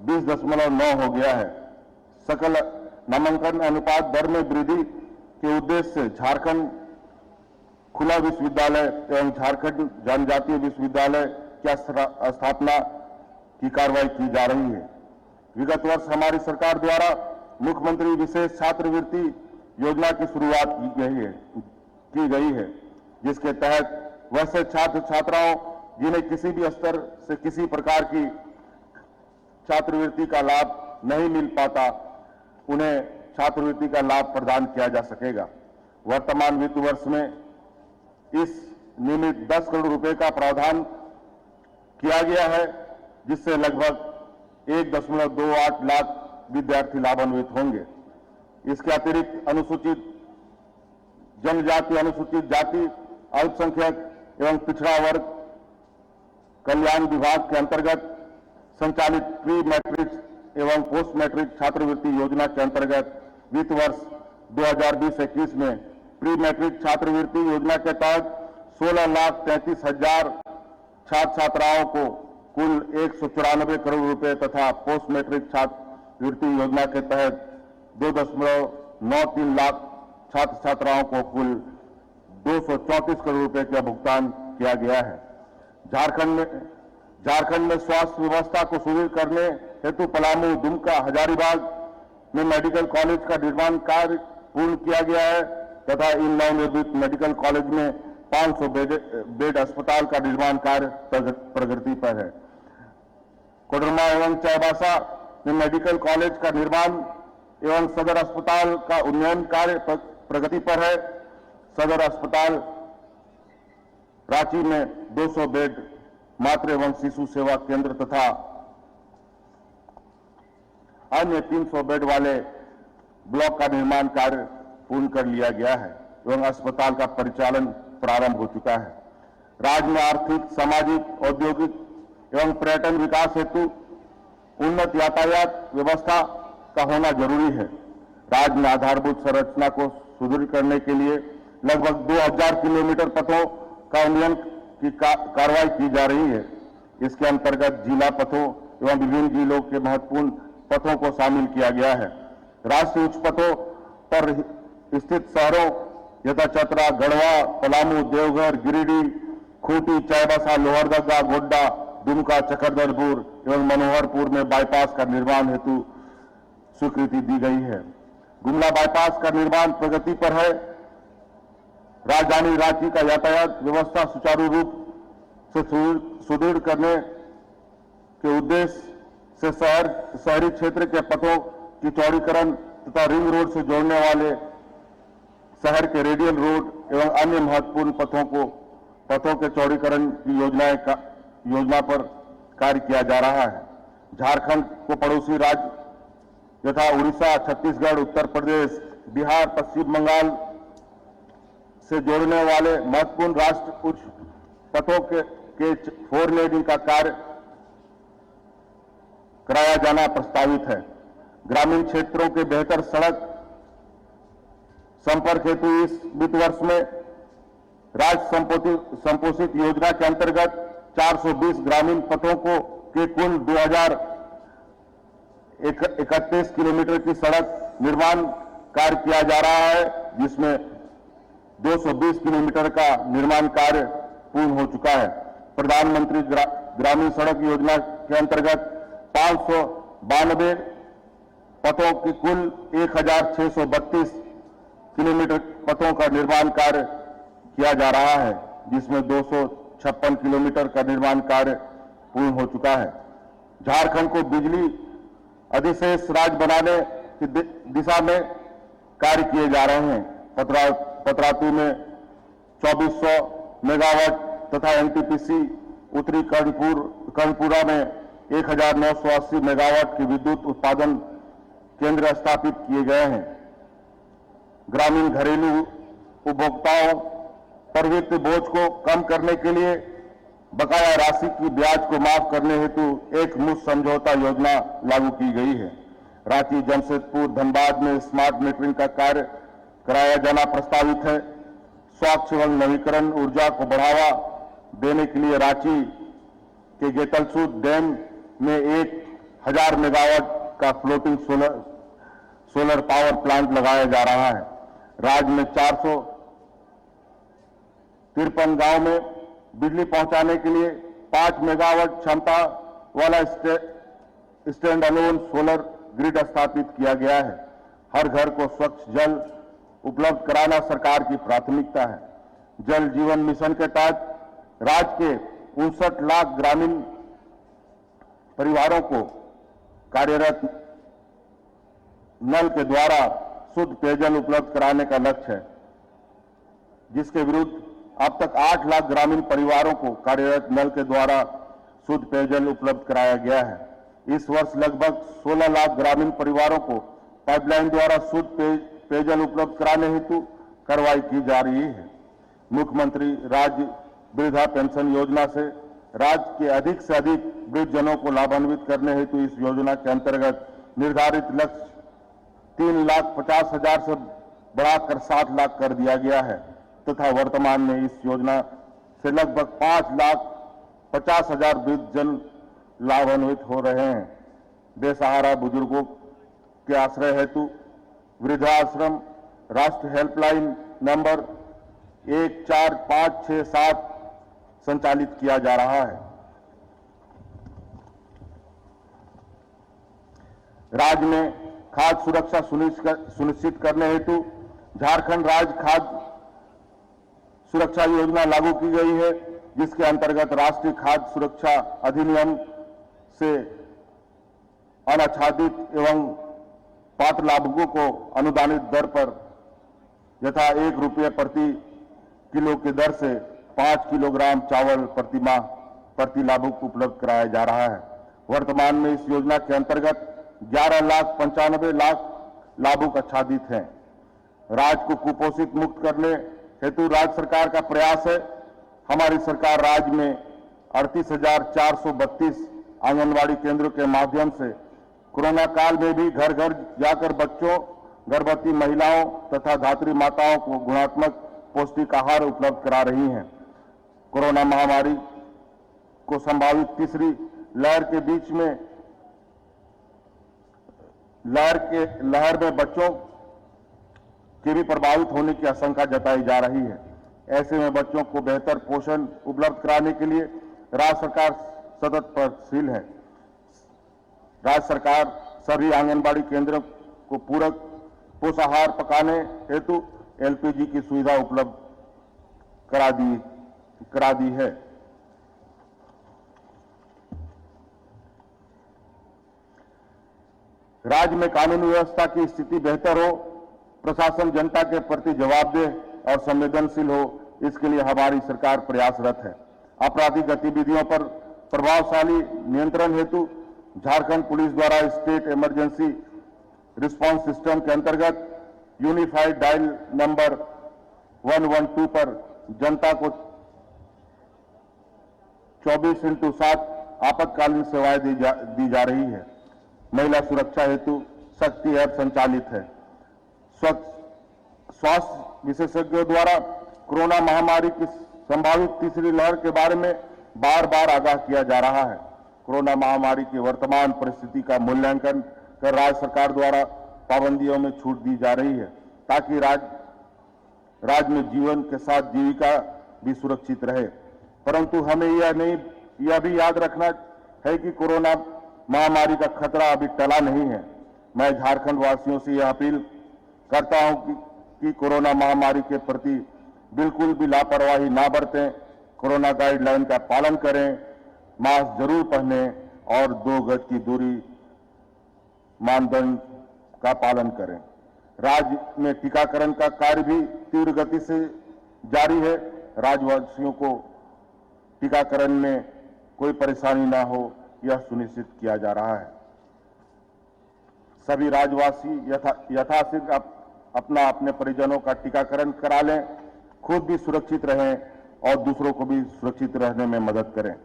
20.9 हो गया है। सकल नामांकन अनुपात दर में वृद्धि के उद्देश्य से झारखंड खुला विश्वविद्यालय एवं झारखंड जनजातीय विश्वविद्यालय की स्थापना की कार्रवाई की जा रही है। विगत वर्ष हमारी सरकार द्वारा मुख्यमंत्री विशेष छात्रवृत्ति योजना की शुरुआत की गई है, जिसके तहत वैसे छात्र छात्राओं जिन्हें किसी भी स्तर से किसी प्रकार की छात्रवृत्ति का लाभ नहीं मिल पाता, उन्हें छात्रवृत्ति का लाभ प्रदान किया जा सकेगा। वर्तमान वित्त वर्ष में इस निमित्त 10 करोड़ रुपए का प्रावधान किया गया है, जिससे लगभग 1.28 लाख विद्यार्थी लाभान्वित होंगे। इसके अतिरिक्त अनुसूचित जनजाति, अनुसूचित जाति, अल्पसंख्यक एवं पिछड़ा वर्ग कल्याण विभाग के अंतर्गत संचालित प्री मैट्रिक एवं पोस्ट मैट्रिक छात्रवृत्ति योजना के अंतर्गत वित्त वर्ष 2020-21 में प्री मैट्रिक छात्रवृत्ति योजना के तहत 16,33,000 छात्र छात्राओं को कुल 194 करोड़ रुपए तथा पोस्ट मैट्रिक छात्रवृत्ति योजना के तहत 2.93 लाख छात्र छात्राओं को कुल 234 करोड़ रुपए का भुगतान किया गया है। झारखंड में स्वास्थ्य व्यवस्था को सुदृढ़ करने हेतु पलामू, दुमका, हजारीबाग में मेडिकल कॉलेज का निर्माण कार्य पूर्ण किया गया है तथा इन नवनिर्मित मेडिकल कॉलेज में 500 बेड अस्पताल का निर्माण कार्य प्रगति पर है। कोडरमा एवं चाईबासा में मेडिकल कॉलेज का निर्माण एवं सदर अस्पताल का उन्नयन कार्य प्रगति पर है। सदर अस्पताल रांची में 200 बेड मातृ एवं शिशु सेवा केंद्र तथा अन्य 300 बेड वाले ब्लॉक का निर्माण कार्य पूर्ण कर लिया गया है एवं अस्पताल का परिचालन प्रारंभ हो चुका है। राज्य में आर्थिक, सामाजिक, औद्योगिक एवं पर्यटन विकास हेतु उन्नत यातायात व्यवस्था का होना जरूरी है। राज्य में आधारभूत संरचना को सुदृढ़ करने के लिए लगभग 2000 किलोमीटर पथों का उन्नयन की कार्रवाई की जा रही है। इसके अंतर्गत जिला पथों एवं विभिन्न जिलों के महत्वपूर्ण पथों को शामिल किया गया है। राष्ट्रीय उच्च पथों पर स्थित शहरों यथा चतरा, गढ़वा, पलामू, देवघर, गिरिडीह, खूंटी, चाईबासा, लोहरदगा, गोड्डा, दुमका, चक्रधरपुर एवं मनोहरपुर में बाईपास का निर्माण हेतु स्वीकृति दी गई है। गुमला बाईपास का निर्माण प्रगति पर है। राजधानी रांची का यातायात व्यवस्था सुचारू रूप से सुदृढ़ करने के उद्देश्य से शहरी क्षेत्र के पथों की चौड़ीकरण तथा रिंग रोड से जोड़ने वाले शहर के रेडियल रोड एवं अन्य महत्वपूर्ण पथों के चौड़ीकरण की योजना पर कार्य किया जा रहा है। झारखंड को पड़ोसी राज्य यथा उड़ीसा, छत्तीसगढ़, उत्तर प्रदेश, बिहार, पश्चिम बंगाल से जोड़ने वाले महत्वपूर्ण राष्ट्रीय उच्च पथों के 4 लेनिंग का कार्य कराया जाना प्रस्तावित है। ग्रामीण क्षेत्रों के बेहतर सड़क संपर्क हेतु इस वित्त वर्ष में राज्य संपोषित योजना के अंतर्गत 420 ग्रामीण पथों के कुल 2031 किलोमीटर की सड़क निर्माण कार्य किया जा रहा है, जिसमें 220 किलोमीटर का निर्माण कार्य पूर्ण हो चुका है। प्रधानमंत्री ग्रामीण सड़क योजना के अंतर्गत 592 पथों की कुल 1632 किलोमीटर पथों का निर्माण कार्य किया जा रहा है, जिसमें 256 किलोमीटर का निर्माण कार्य पूर्ण हो चुका है। झारखंड को बिजली अधिशेष राज्य बनाने की दिशा में कार्य किए जा रहे हैं। पतरातू में 2400 मेगावाट तथा एनटीपीसी उत्तरी कर्णपुरा में 1980 मेगावाट की विद्युत उत्पादन केंद्र स्थापित किए गए हैं। ग्रामीण घरेलू उपभोक्ताओं पर वित्त बोझ को कम करने के लिए बकाया राशि की ब्याज को माफ करने हेतु एक मुश्त समझौता योजना लागू की गई है। रांची, जमशेदपुर, धनबाद में स्मार्ट मीटरिंग का कार्य कराया जाना प्रस्तावित है। स्वच्छ एवं नवीकरण ऊर्जा को बढ़ावा देने के लिए रांची के गेतलसूद डैम में 1000 मेगावाट का फ्लोटिंग सोलर पावर प्लांट लगाया जा रहा है। राज्य में 453 गांव में बिजली पहुंचाने के लिए 5 मेगावाट क्षमता वाला स्टैंड अलोन सोलर ग्रिड स्थापित किया गया है। हर घर को स्वच्छ जल उपलब्ध कराना सरकार की प्राथमिकता है। जल जीवन मिशन के तहत राज्य के 59 लाख ग्रामीण परिवारों को कार्यरत नल के द्वारा शुद्ध पेयजल उपलब्ध कराने का लक्ष्य है, जिसके विरुद्ध अब तक 8 लाख ग्रामीण परिवारों को कार्यरत नल के द्वारा शुद्ध पेयजल उपलब्ध कराया गया है। इस वर्ष लगभग 16 लाख ग्रामीण परिवारों को पाइपलाइन द्वारा शुद्ध पेयजल उपलब्ध कराने हेतु कार्रवाई की जा रही है। मुख्यमंत्री राज्य वृद्धा पेंशन योजना से राज्य के अधिक से अधिक वृद्धजनों को लाभान्वित करने हेतु इस योजना के अंतर्गत निर्धारित लक्ष्य 3,50,000 से बढ़ाकर 7 लाख कर दिया गया है तथा वर्तमान में इस योजना से लगभग 5,50,000 वृद्धजन लाभान्वित हो रहे हैं। बेसहारा बुजुर्गों के आश्रय हेतु वृद्धाश्रम राष्ट्रीय हेल्पलाइन नंबर 14567 संचालित किया जा रहा है। राज्य में खाद्य सुरक्षा सुनिश्चित करने हेतु झारखंड राज्य खाद्य सुरक्षा योजना लागू की गई है, जिसके अंतर्गत राष्ट्रीय खाद्य सुरक्षा अधिनियम से अनाच्छादित एवं पात्र लाभुकों को अनुदानित दर पर यथा ₹1 प्रति किलो की दर से 5 किलोग्राम चावल प्रति माह प्रति लाभुक उपलब्ध कराया जा रहा है। वर्तमान में इस योजना के अंतर्गत 11,95,00,000 लाभुक आच्छादित हैं। राज्य को कुपोषित मुक्त करने हेतु राज्य सरकार का प्रयास है। हमारी सरकार राज्य में 38,432 आंगनबाड़ी केंद्रों के माध्यम से कोरोना काल में भी घर घर जाकर बच्चों, गर्भवती महिलाओं तथा धात्री माताओं को गुणात्मक पौष्टिक आहार उपलब्ध करा रही हैं। कोरोना महामारी को संभावित तीसरी लहर के बीच में लहर में बच्चों के भी प्रभावित होने की आशंका जताई जा रही है। ऐसे में बच्चों को बेहतर पोषण उपलब्ध कराने के लिए राज्य सरकार सतत प्रयत्नशील है। राज्य सरकार सभी आंगनबाड़ी केंद्रों को पूरक पोषाहार पकाने हेतु एलपीजी की सुविधा उपलब्ध करा दी है। राज्य में कानून व्यवस्था की स्थिति बेहतर हो, प्रशासन जनता के प्रति जवाबदेह और संवेदनशील हो, इसके लिए हमारी सरकार प्रयासरत है। आपराधिक गतिविधियों पर प्रभावशाली नियंत्रण हेतु झारखंड पुलिस द्वारा स्टेट इमरजेंसी रिस्पांस सिस्टम के अंतर्गत यूनिफाइड डायल नंबर 112 पर जनता को 24/7 आपातकालीन सेवाएं दी जा रही है। महिला सुरक्षा हेतु शक्ति ऐप संचालित है। स्वास्थ्य विशेषज्ञों द्वारा कोरोना महामारी की संभावित तीसरी लहर के बारे में बार बार आगाह किया जा रहा है। कोरोना महामारी की वर्तमान परिस्थिति का मूल्यांकन कर राज्य सरकार द्वारा पाबंदियों में छूट दी जा रही है, ताकि राज्य में जीवन के साथ जीविका भी सुरक्षित रहे। परंतु हमें यह भी याद रखना है कि कोरोना महामारी का खतरा अभी टला नहीं है। मैं झारखंड वासियों से यह अपील करता हूं कि कोरोना महामारी के प्रति बिल्कुल भी लापरवाही ना बरतें, कोरोना गाइडलाइन का पालन करें, मास्क जरूर पहनें और 2 गज की दूरी मानदंड का पालन करें। राज्य में टीकाकरण का कार्य भी तीव्र गति से जारी है। राज्यवासियों को टीकाकरण में कोई परेशानी ना हो, यह सुनिश्चित किया जा रहा है। सभी राज्यवासी यथाशीघ्र अपने परिजनों का टीकाकरण करा लें, खुद भी सुरक्षित रहें और दूसरों को भी सुरक्षित रहने में मदद करें।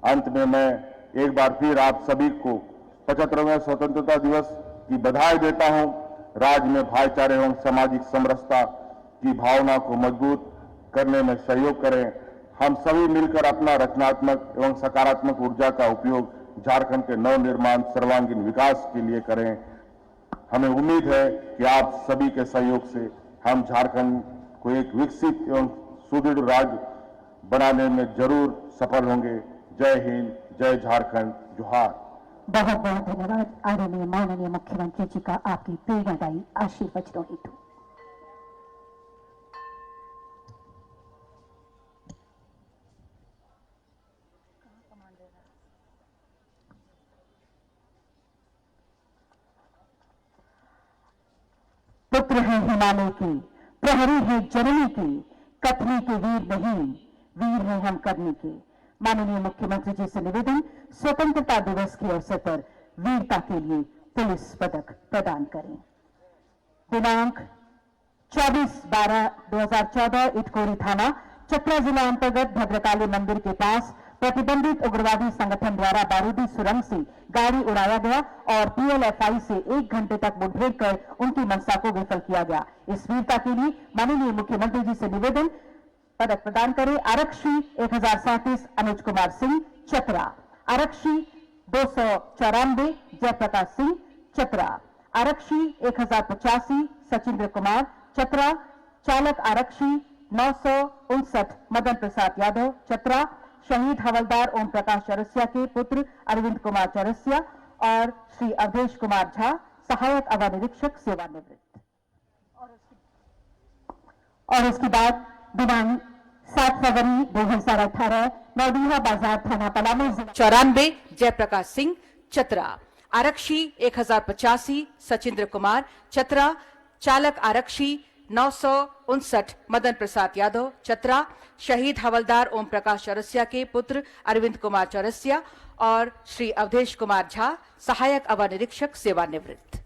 अंत में मैं एक बार फिर आप सभी को 75वें स्वतंत्रता दिवस की बधाई देता हूं। राज्य में भाईचारे एवं सामाजिक समरसता की भावना को मजबूत करने में सहयोग करें। हम सभी मिलकर अपना रचनात्मक एवं सकारात्मक ऊर्जा का उपयोग झारखंड के नवनिर्माण सर्वांगीण विकास के लिए करें। हमें उम्मीद है कि आप सभी के सहयोग से हम झारखंड को एक विकसित एवं सुदृढ़ राज्य बनाने में जरूर सफल होंगे। जय हिंद, जय झारखंड, जोहार। बहुत बहुत धन्यवाद आदरणीय माननीय मुख्यमंत्री जी का आपकी प्रेरणादायी आशीर्वचनों हेतु। पुत्र है हिमालय की, प्रहरी है जननी की, कथनी के वीर नहीं, वीर है हम करनी के। माननीय मुख्यमंत्री जी से निवेदन, स्वतंत्रता दिवस के अवसर पर वीरता के लिए पुलिस पदक प्रदान करें। दिनांक 24/12/2014 इटखोरी थाना चतरा जिला अंतर्गत भद्रकाली मंदिर के पास प्रतिबंधित उग्रवादी संगठन द्वारा बारूदी सुरंग से गाड़ी उड़ाया गया और पीएलएफआई से 1 घंटे तक मुठभेड़ कर उनकी मंशा को विफल किया गया। इस वीरता के लिए माननीय मुख्यमंत्री जी से निवेदन, पदक प्रदान करें। आरक्षी 1037 अनुज कुमार सिंह चतरा, आरक्षी 294 जयप्रकाश सिंह चतरा, आरक्षी 1085 सचिंद्र कुमार चतरा, चालक आरक्षी 959 मदन प्रसाद यादव चतरा, शहीद हवलदार ओम प्रकाश चौरसिया के पुत्र अरविंद कुमार चौरसिया और श्री अवधेश कुमार झा सहायक अवर निरीक्षक सेवानिवृत्त। और उसके बाद दिनांक 7 फरवरी 2018 नौडीहा बाजार थाना पलामू 94 जयप्रकाश सिंह चतरा, आरक्षी 1085 सचिंद्र कुमार चतरा, चालक आरक्षी 959 मदन प्रसाद यादव चतरा, शहीद हवलदार ओम प्रकाश चौरसिया के पुत्र अरविंद कुमार चौरसिया और श्री अवधेश कुमार झा सहायक अवर निरीक्षक सेवानिवृत्त।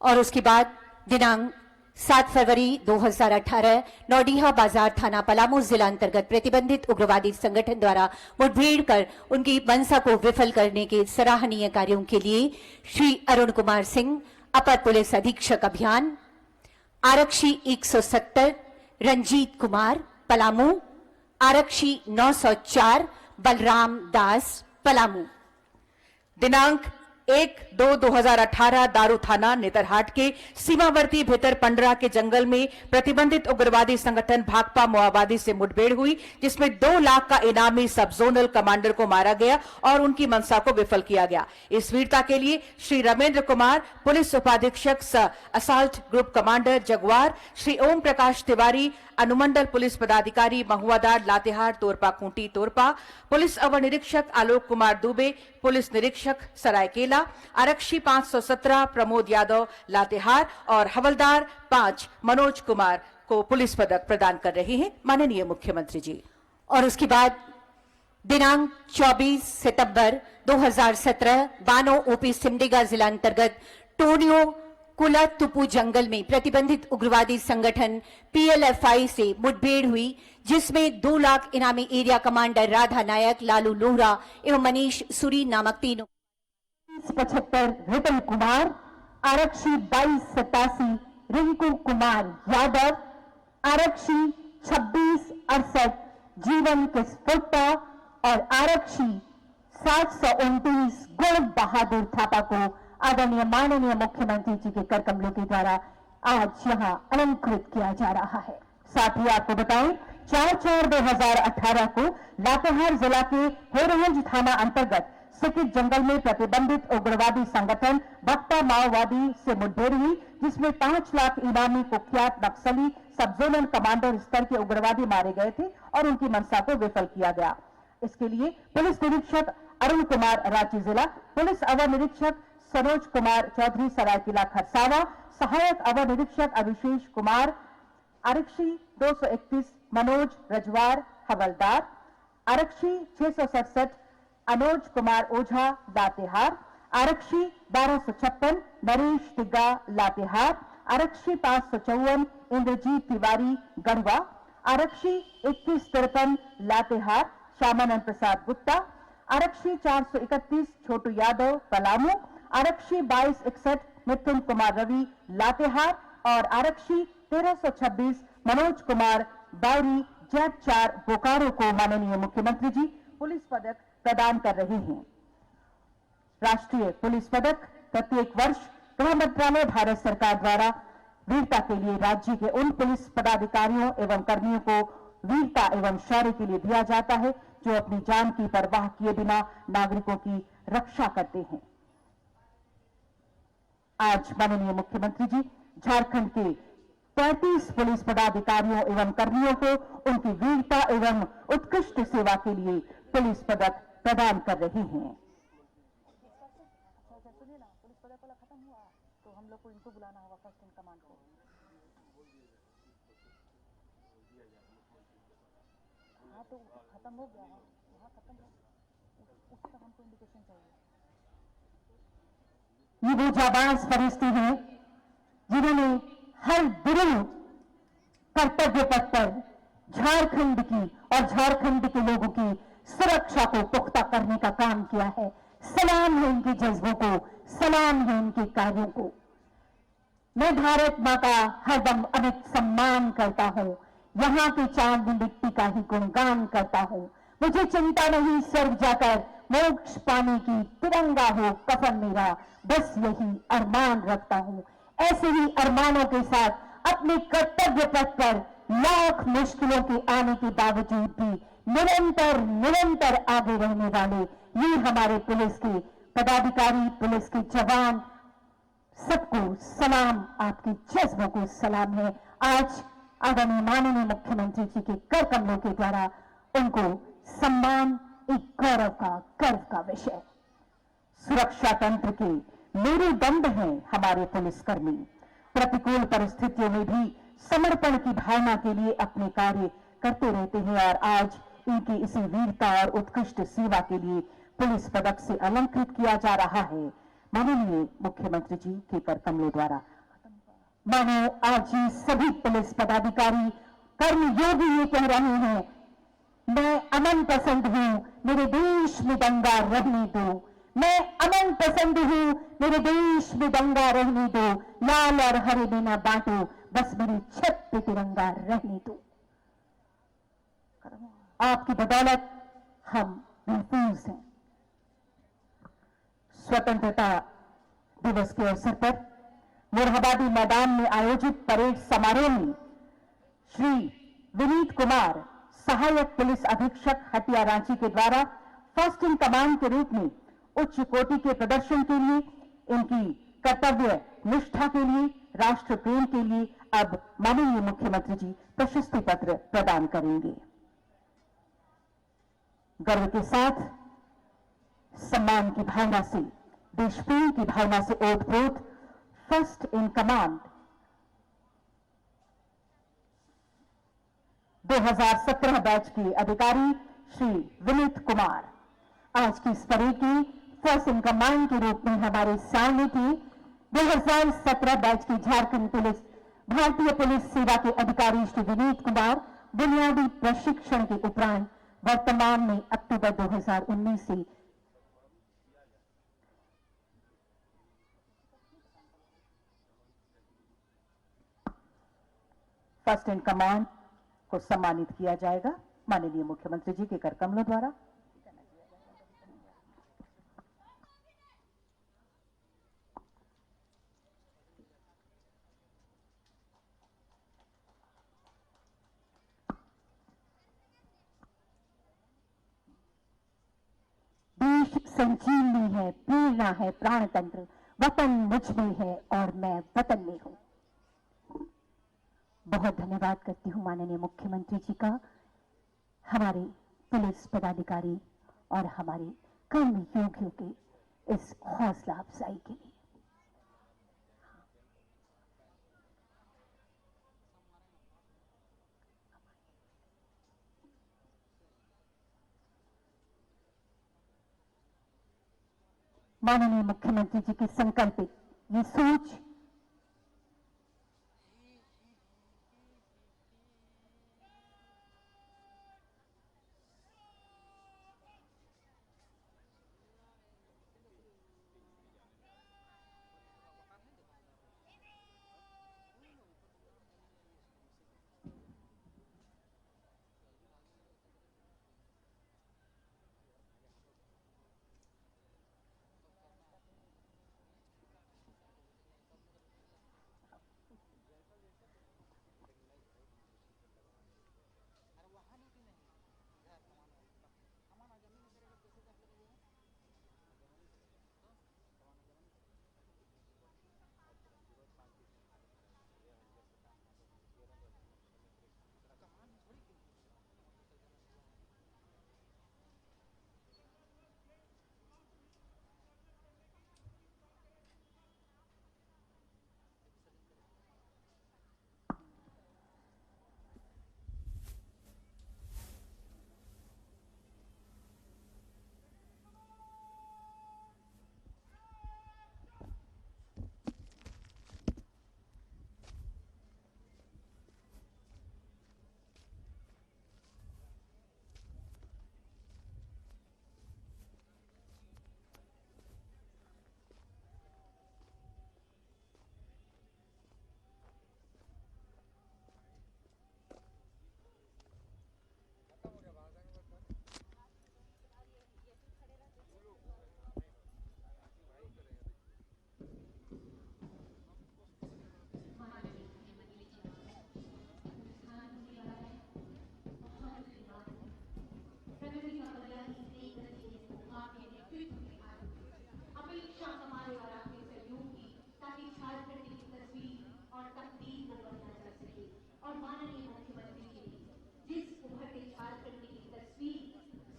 और उसके बाद दिनांक 7 फरवरी 2018 नौडीहा बाजार थाना पलामू जिला अंतर्गत प्रतिबंधित उग्रवादी संगठन द्वारा मुठभेड़ कर उनकी मंशा को विफल करने के सराहनीय कार्यों के लिए श्री अरुण कुमार सिंह अपर पुलिस अधीक्षक अभियान, आरक्षी 170 रंजीत कुमार पलामू, आरक्षी 904 बलराम दास पलामू। दिनांक 1-2-2018 दारू थाना नेतरहाट के सीमावर्ती भीतर पंडरा के जंगल में प्रतिबंधित उग्रवादी संगठन भाकपा माओवादी से मुठभेड़ हुई, जिसमें 2 लाख का इनामी सब जोनल कमांडर को मारा गया और उनकी मंशा को विफल किया गया। इस वीरता के लिए श्री रमेंद्र कुमार पुलिस उपाधीक्षक सह assault group commander Jaguar, Shri Om Prakash Tiwari अनुमंडल पुलिस पदाधिकारी महुआदार लातेहार तोरपा खूंटी तोरपा, पुलिस अवर निरीक्षक आलोक कुमार दुबे, पुलिस निरीक्षक सरायकेला, आरक्षी 517 प्रमोद यादव लातेहार और हवलदार 5 मनोज कुमार को पुलिस पदक प्रदान कर रहे हैं माननीय मुख्यमंत्री जी। और उसके बाद दिनांक 24 सितंबर 2017 बानो ओपी सिमडेगा जिला अंतर्गत टोनियो कुला तुपू जंगल में प्रतिबंधित उग्रवादी संगठन पीएलएफआई से मुठभेड़ हुई, जिसमें 2 लाख इनामी एरिया कमांडर राधा नायक, लालू लोहरा एवं मनीष सुरी नामक तीनों 75 रितन कुमार, आरक्षी 2287 रिंकू कुमार यादव, आरक्षी 2668 जीवन किस्पोट्टा और आरक्षी 729 गुण बहादुर थापा को आदरणीय माननीय मुख्यमंत्री जी के कर कमलों के द्वारा आज यहां अलंकृत किया जा रहा है। साथ ही आपको बताएं 4/4/2018 को लातेहार जिला के हेरोहंज थाना अंतर्गत सिकित जंगल में प्रतिबंधित उग्रवादी संगठन भाकपा माओवादी से मुठभेड़ हुई, जिसमें 5 लाख इनामी कुख्यात नक्सली सब जोनल कमांडर स्तर के उग्रवादी मारे गए थे और उनकी मंशा को विफल किया गया। इसके लिए पुलिस निरीक्षक अरुण कुमार रांची जिला, पुलिस अवर निरीक्षक सनोज कुमार चौधरी सरायकेला खरसावा, सहायक अवर निरीक्षक अभिषेक कुमार, आरक्षी 231 मनोज रजवार हवलदार, आरक्षी 667 अनोज कुमार ओझा लातेहार, आरक्षी 1256 नरेश तिग्गा लातेहार, आरक्षी 554 इंद्रजीत तिवारी गढ़वा, आरक्षी 2153 लातेहार श्यामानंद प्रसाद गुप्ता, आरक्षी 431 छोटू यादव पलामू, आरक्षी 2261 मिथुन कुमार रवि लातेहार और आरक्षी 1326 मनोज कुमार बावरी जैक 4 बोकारो को माननीय मुख्यमंत्री जी पुलिस पदक प्रदान कर रहे हैं। राष्ट्रीय पुलिस पदक प्रत्येक वर्ष गृह मंत्रालय भारत सरकार द्वारा वीरता के लिए राज्य के उन पुलिस पदाधिकारियों एवं कर्मियों को वीरता एवं शौर्य के लिए दिया जाता है जो अपनी जान की परवाह किए बिना नागरिकों की रक्षा करते हैं। आज माननीय मुख्यमंत्री जी झारखंड के 35 पुलिस पदाधिकारियों एवं कर्मियों को उनकी वीरता एवं उत्कृष्ट सेवा के लिए पुलिस पदक प्रदान कर रहे हैं। पुलिस पदक वाला खत्म हुआ तो हम लोग को इनको बुलाना होगा फर्स्ट इन कमांड को। हाँ तो खत्म हो गया है, वहाँ खत्म हो उसका हमको इंडिकेशन चाहिए। ये वो जाबाज फरिश्ते हैं जिन्होंने हर दिन कर्तव्य पथ पर झारखंड की और झारखंड के लोगों की सुरक्षा को पुख्ता करने का काम किया है। सलाम है इनके जज्बों को, सलाम है इनके कार्यों को। मैं भारत मां का हरदम अमित सम्मान करता हूं, यहां की चांद मिट्टी का ही गुणगान करता हूं। मुझे चिंता नहीं स्वर्ग जाकर मोक्ष पाने की, तिरंगा हो कफन मेरा, बस यही अरमान रखता हूं। ऐसे ही अरमानों के साथ अपने कर्तव्य पथ पर लाख मुश्किलों के आने के बावजूद भी निरंतर आगे रहने वाले ये हमारे पुलिस के पदाधिकारी, पुलिस के जवान, सबको सलाम, आपके जज्बों को सलाम है। आज आदरणीय माननीय मुख्यमंत्री जी के कर कमलों के द्वारा उनको सम्मान एक गर्व का विषय। सुरक्षा तंत्र के मेरुदंड हैं हमारे पुलिसकर्मी। प्रतिकूल परिस्थितियों में भी समर्पण की भावना के लिए अपने कार्य करते रहते हैं और आज इनकी इसी वीरता और उत्कृष्ट सेवा के लिए पुलिस पदक से अलंकृत किया जा रहा है माननीय मुख्यमंत्री जी के कर कमलों द्वारा। मानो आज ये सभी पुलिस पदाधिकारी कर्मयोगी ये कह रहे हैं, मैं अमन पसंद हूं, मेरे देश में दंगा रहने दो। मैं अमन पसंद हूं, मेरे देश में दंगा रहने दो। लाल और हरे में ना बांटो, बस मेरी छत पे तिरंगा रहने दो। आपकी बदौलत हम महफूज हैं। स्वतंत्रता दिवस के अवसर पर मोरहाबादी मैदान में आयोजित परेड समारोह में श्री विनीत कुमार, सहायक पुलिस अधीक्षक हटिया रांची के द्वारा फर्स्ट इन कमांड के रूप में उच्च कोटि के प्रदर्शन के लिए, इनकी कर्तव्य निष्ठा के लिए, राष्ट्र प्रेम के लिए अब माननीय मुख्यमंत्री जी प्रशस्ति पत्र प्रदान करेंगे। गर्व के साथ, सम्मान की भावना से, देश प्रेम की भावना से ओतप्रोत फर्स्ट इन कमांड 2017 बैच के अधिकारी श्री विनीत कुमार आज की इस परेड की फर्स्ट इन कमांड के रूप में हमारे सामने थे। 2017 बैच की झारखंड पुलिस भारतीय पुलिस सेवा के अधिकारी श्री विनीत कुमार बुनियादी प्रशिक्षण के उपरांत वर्तमान में अक्टूबर 2019 से फर्स्ट इन कमांड को सम्मानित किया जाएगा माननीय मुख्यमंत्री जी के कर कमलों द्वारा। देश संजीवनी है, प्रेरणा है, प्राण तंत्र, वतन मुझ में है और मैं वतन में हूं। बहुत धन्यवाद करती हूं माननीय मुख्यमंत्री जी का हमारे पुलिस पदाधिकारी और हमारे कर्मयोगियों के इस हौसला अफजाई के लिए। माननीय मुख्यमंत्री जी की संकल्पित ये सोच प्रगति का बलियानी नई गति आपके नेतृत्व में आए। अपेक्षा हमारे और आपके सहयोग की, ताकि झारखंड की तस्वीर और तकदीर को बदला जा सके और माननीय मुख्यमंत्री के लिए जिस उभरते झारखंड की तस्वीर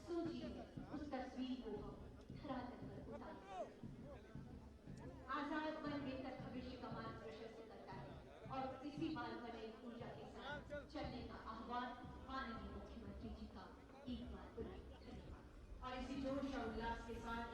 सोची है, उस तस्वीर को हम धरातल पर उतार सकें। आजाद मन बेहतर भविष्य का मार्ग प्रशस्त करता है और इसी मार्ग पर एक ऊर्जा के साथ चलने का आह्वान माननीय मुख्यमंत्री जी का एक बार पुनः धन्यवाद। और इसी जोश और उल्लास के साथ